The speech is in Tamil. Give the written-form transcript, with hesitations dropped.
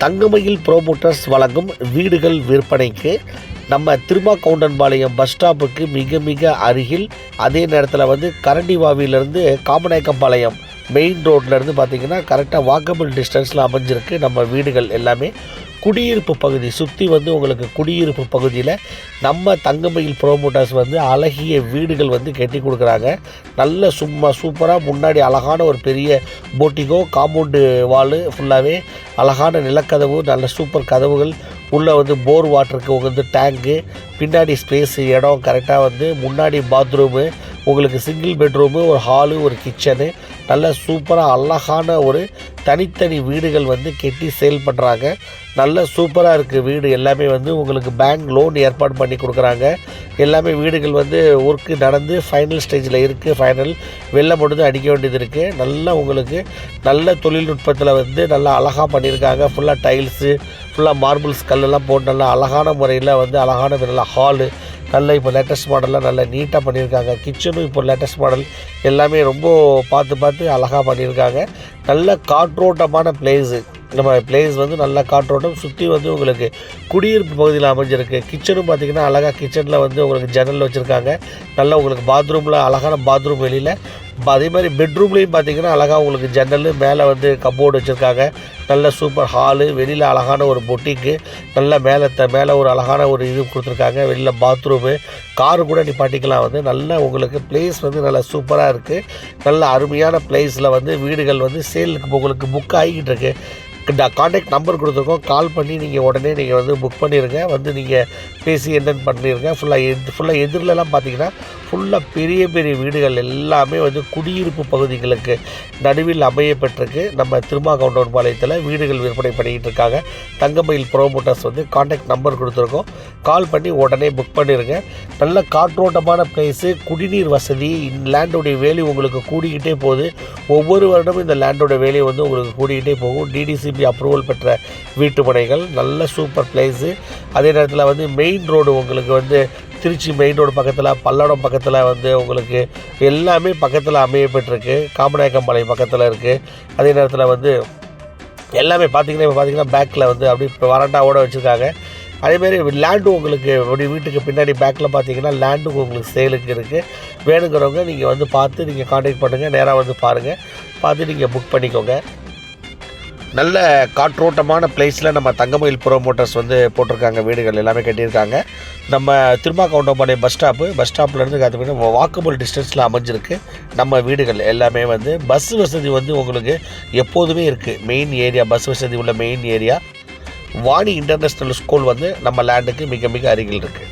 தங்கமயில் ப்ரோமோட்டர்ஸ் வழங்கும் வீடுகள் விற்பனைக்கு நம்ம திருமாக்கவுண்டன்பாளையம் பஸ் ஸ்டாப்புக்கு மிக மிக அருகில், அதே நேரத்தில் வந்து கரண்டிவாவிலிருந்து காமநாயக்கம்பாளையம் மெயின் ரோட்லேருந்து பார்த்திங்கன்னா கரெக்டாக வாக்கபிள் டிஸ்டன்ஸில் அமைஞ்சிருக்கு நம்ம வீடுகள் எல்லாமே. குடியிருப்பு பகுதி சுற்றி வந்து உங்களுக்கு குடியிருப்பு பகுதியில் நம்ம தங்கமயில் ப்ரோமோட்டர்ஸ் வந்து அழகிய வீடுகள் வந்து கட்டி கொடுக்குறாங்க. நல்ல சூப்பராக முன்னாடி அழகான ஒரு பெரிய போட்டிகோ, காம்பவுண்டு வாலு ஃபுல்லாகவே அழகான நிலக்கதவு, நல்ல சூப்பர் கதவுகள், உள்ளே வந்து போர் வாட்டருக்கு வந்து டேங்கு, பின்னாடி ஸ்பேஸு இடம் கரெக்டாக வந்து முன்னாடி பாத்ரூமு, உங்களுக்கு சிங்கிள் பெட்ரூமு, ஒரு ஹாலு, ஒரு கிச்சனு, நல்ல சூப்பராக அழகான ஒரு தனித்தனி வீடுகள் வந்து கட்டி சேல் பண்ணுறாங்க. நல்ல சூப்பராக இருக்குது வீடு எல்லாமே. வந்து உங்களுக்கு பேங்க் லோன் ஏற்பாடு பண்ணி கொடுக்குறாங்க. எல்லாமே வீடுகள் வந்து ஒர்க்கு நடந்து ஃபைனல் ஸ்டேஜில் இருக்குது. ஃபைனல் வெள்ளை மட்டும் அடிக்க வேண்டியது இருக்குது. நல்லா உங்களுக்கு நல்ல தொழில்நுட்பத்தில் வந்து நல்லா அழகாக பண்ணியிருக்காங்க. ஃபுல்லாக டைல்ஸு, ஃபுல்லாக மார்பிள்ஸ் கல்லெல்லாம் போட்டு நல்லா அழகான முறையில் வந்து அழகான நல்லா ஹாலு, நல்ல இப்போ லேட்டஸ்ட் மாடல்லாம் நல்லா நீட்டாக பண்ணியிருக்காங்க. கிச்சனும் இப்போ லேட்டஸ்ட் மாடல் எல்லாமே ரொம்ப பார்த்து அழகாக பண்ணியிருக்காங்க. நல்ல காற்றோட்டமான பிளேஸு. நம்ம பிளேஸ் வந்து நல்ல காற்றோட்டம், சுற்றி வந்து உங்களுக்கு குடியிருப்பு பகுதியில் அமைஞ்சிருக்கு. கிச்சனும் பார்த்திங்கன்னா அழகாக கிச்சனில் வந்து உங்களுக்கு ஜன்னல் வச்சுருக்காங்க. நல்லா உங்களுக்கு பாத்ரூமில் அழகான பாத்ரூம் வெளியில், அதே மாதிரி பெட்ரூம்லேயும் பார்த்திங்கன்னா அழகாக உங்களுக்கு ஜன்னல், மேலே வந்து கப்போர்டு வச்சுருக்காங்க. நல்ல சூப்பர் ஹாலு, வெளியில் அழகான ஒரு பொட்டிக்கு, நல்ல மேலே ஒரு அழகான ஒரு இது கொடுத்துருக்காங்க. வெளியில் பாத்ரூமு, காரு கூட நிப்பாட்டிக்கலாம். வந்து நல்ல உங்களுக்கு பிளேஸ் வந்து நல்லா சூப்பராக இருக்குது. நல்ல அருமையான பிளேஸில் வந்து வீடுகள் வந்து சேலுக்கு உங்களுக்கு புக் ஆகிக்கிட்டு இருக்குது. கான்டாக்ட் நம்பர் கொடுத்துருக்கோம். கால் பண்ணி நீங்கள் உடனே நீங்கள் வந்து புக் பண்ணிடுங்க. வந்து நீங்கள் பேசி என்னென்னு பண்ணிடுங்க. ஃபுல்லாக எதிரிலலாம் பார்த்தீங்கன்னா ஃபுல்லாக பெரிய பெரிய வீடுகள் எல்லாமே வந்து குடியிருப்பு பகுதிகளுக்கு நடுவில் அமையப்பட்டிருக்கு. நம்ம திருமாக்கவுண்டன்பாளையத்தில் வீடுகள் விற்பனை பண்ணிக்கிட்டு இருக்காங்க. தங்கமயில் ப்ரோமோட்டர்ஸ் வந்து கான்டாக்ட் நம்பர் கொடுத்துருக்கோம். கால் பண்ணி உடனே புக் பண்ணிடுங்க. நல்ல காற்றோட்டமான பிளேஸு, குடிநீர் வசதி, லேண்டோடைய வேல்யூ உங்களுக்கு கூடிக்கிட்டே போகுது. ஒவ்வொரு வருடமும் இந்த லேண்டோட வேல்யூ வந்து உங்களுக்கு கூடிக்கிட்டே போகும். டிடிசிபி அப்ரூவல் பெற்ற வீட்டு மனைகள், நல்ல சூப்பர் பிளேஸு. அதே நேரத்தில் வந்து மெயின் ரோடு உங்களுக்கு வந்து திருச்சி மெயின் ரோடு பக்கத்தில், பல்லடம் பக்கத்தில் வந்து உங்களுக்கு எல்லாமே பக்கத்தில் அமையப்பட்டிருக்கு. காமநாயக்கம்பாளையம் பக்கத்தில் இருக்குது. அதே நேரத்தில் வந்து எல்லாமே பார்த்திங்கன்னா பேக்கில் வந்து அப்படி வராண்டாவோடு வச்சுருக்காங்க. அதேமாரி லேண்டும் உங்களுக்கு அப்படி வீட்டுக்கு பின்னாடி பேக்கில் பார்த்தீங்கன்னா லேண்டும் உங்களுக்கு சேலுக்கு இருக்குது. வேணுங்கிறவங்க நீங்கள் வந்து பார்த்து நீங்கள் கான்டாக்ட் பண்ணுங்கள். நேராக வந்து பாருங்கள், பார்த்து நீங்கள் புக் பண்ணிக்கோங்க. நல்ல காற்றோட்டமான பிளேஸில் நம்ம தங்கமயில் ப்ரோமோட்டர்ஸ் வந்து போட்டிருக்காங்க. வீடுகள் எல்லாமே கட்டியிருக்காங்க. நம்ம திருமாக்கவுண்டன்பாளையம் பஸ் ஸ்டாப்லேருந்து பார்த்தீங்கன்னா வாக்கபிள் டிஸ்டன்ஸில் அமைஞ்சிருக்கு நம்ம வீடுகள் எல்லாமே. வந்து பஸ் வசதி வந்து உங்களுக்கு எப்போதுமே இருக்குது. மெயின் ஏரியா, பஸ் வசதி உள்ள main area. Vani international school வந்து நம்ம லேண்டுக்கு மிக மிக அருகில் இருக்குது.